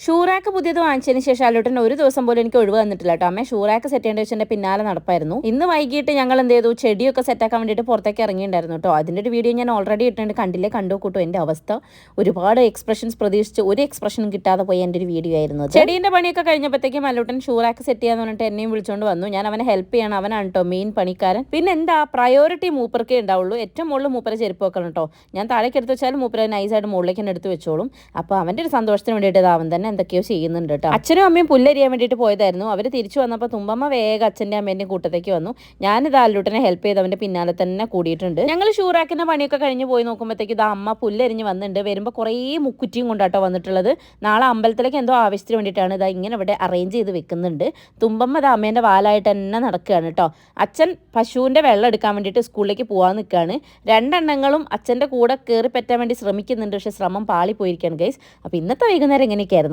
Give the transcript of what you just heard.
ഷൂറാക്ക് പുതിയത് വാങ്ങിച്ചതിന് ശേഷം അല്ലുട്ടൻ ഒരു ദിവസം പോലും എനിക്ക് ഒഴിവ് തന്നിട്ടില്ല കേട്ടോ. അമ്മ ഷൂറാക്ക് സെറ്റ് ചെയ്യേണ്ട വെച്ചതിൻ്റെ പിന്നാലെ നടപ്പായിരുന്നു. ഇന്ന് വൈകിട്ട് ഞങ്ങൾ എന്ത് ചെയ്തു, ചെടിയൊക്കെ സെറ്റാക്കാൻ വേണ്ടിയിട്ട് പുറത്തേക്ക് ഇറങ്ങിയിട്ടുണ്ടായിരുന്നു കേട്ടോ. അതിൻ്റെ ഒരു വീഡിയോ ഞാൻ ഓൾറെഡി ഇട്ടിട്ടുണ്ട്, കണ്ടില്ലേ? കണ്ടു കൂട്ടോ. എൻ്റെ അവസ്ഥ ഒരുപാട് എക്സ്പ്രഷൻസ് പ്രതീക്ഷിച്ച് ഒരു എക്സ്പ്രഷനും കിട്ടാതെ പോയി എൻ്റെ ഒരു വീഡിയോ ആയിരുന്നു. ചെടീൻ്റെ പണിയൊക്കെ കഴിഞ്ഞപ്പോഴത്തേക്കും അല്ലുട്ടൻ ഷൂറാക്ക് സെറ്റ് ചെയ്യാന്ന് പറഞ്ഞിട്ട് എന്നെയും വിളിച്ചുകൊണ്ട് വന്നു. ഞാൻ അവനെ ഹെൽപ്പ് ചെയ്യണം, അവനാണ് കേട്ടോ മെയിൻ പണിക്കാരൻ. പിന്നെ എന്താ പ്രയോറിറ്റി മൂപ്പർക്കേ ഉണ്ടാവുള്ളൂ. ഏറ്റവും മുകളിൽ മൂപ്പരെ ചെരുപ്പ് വെക്കണം കേട്ടോ. ഞാൻ താഴേക്ക് എടുത്ത് വെച്ചാലും മൂപ്പരെ നൈസായിട്ട് മുകളിലേക്ക് തന്നെ എടുത്ത് വെച്ചോളും. അപ്പോൾ അവൻ്റെ ഒരു സന്തോഷത്തിന് വേണ്ടിയിട്ട് അവൻ തന്നെ എന്തൊക്കെയോ ചെയ്യുന്നുണ്ട് കേട്ടോ. അച്ഛനും അമ്മയും പുല്ലരിയാൻ വേണ്ടിയിട്ട് പോയതായിരുന്നു. അവർ തിരിച്ചു വന്നപ്പോൾ തുമ്പമ്മ വേഗം അച്ഛൻ്റെ അമ്മേൻ്റെയും കൂട്ടത്തേക്ക് വന്നു. ഞാനിത് അല്ലുട്ടനെ ഹെൽപ്പ് ചെയ്ത് അവൻ്റെ പിന്നാലെ തന്നെ കൂടിയിട്ടുണ്ട്. ഞങ്ങൾ ഷൂറാക്കിൻ്റെ പണിയൊക്കെ കഴിഞ്ഞ് പോയി നോക്കുമ്പോഴത്തേക്ക് ഇത് അമ്മ പുല്ലരിഞ്ഞ് വന്നിട്ടുണ്ട്. വരുമ്പോൾ കുറേ മുക്കുറ്റിയും കൊണ്ടാട്ടോ വന്നിട്ടുള്ളത്. നാളെ അമ്പലത്തിലേക്ക് എന്തോ ആവശ്യത്തിന് വേണ്ടിയിട്ടാണ് ഇതാ ഇങ്ങനെ ഇവിടെ അറേഞ്ച് ചെയ്ത് വെക്കുന്നുണ്ട്. തുമ്പമ്മ ഇത് അമ്മേൻ്റെ വാലായിട്ട് തന്നെ നടക്കുകയാണ് കേട്ടോ. അച്ഛൻ പശുവിൻ്റെ വെള്ളം എടുക്കാൻ വേണ്ടിയിട്ട് സ്കൂളിലേക്ക് പോകാൻ നിൽക്കുകയാണ്. രണ്ടെണ്ണങ്ങളും അച്ഛൻ്റെ കൂടെ കയറി പറ്റാൻ വേണ്ടി ശ്രമിക്കുന്നുണ്ട്. പക്ഷേ ശ്രമം പാളി പോയിരിക്കുകയാണ് ഗൈസ്. അപ്പോൾ ഇന്നത്തെ വൈകുന്നേരം എങ്ങനെയൊക്കെയായിരുന്നു.